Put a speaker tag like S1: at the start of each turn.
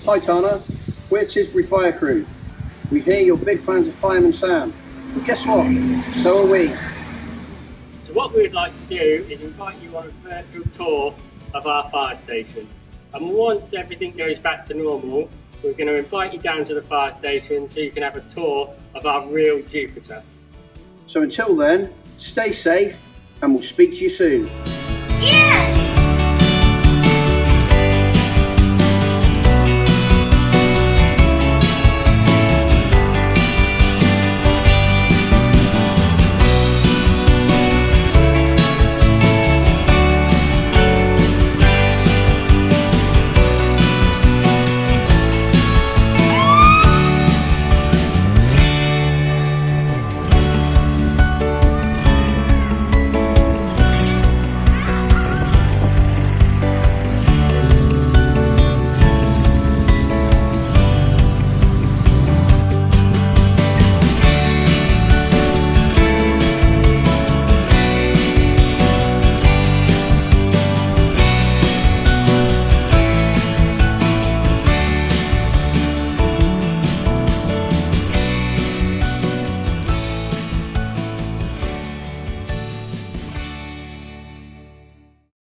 S1: Hi Tanna, we're Tisbury Fire Crew. We hear you're big fans of Fireman Sam. Well, guess what? So are we.
S2: So what we would like to do is invite you on a virtual tour of our fire station. And once everything goes back to normal, we're going to invite you down to the fire station so you can have a tour of our real Jupiter.
S1: So until then, stay safe and we'll speak to you soon.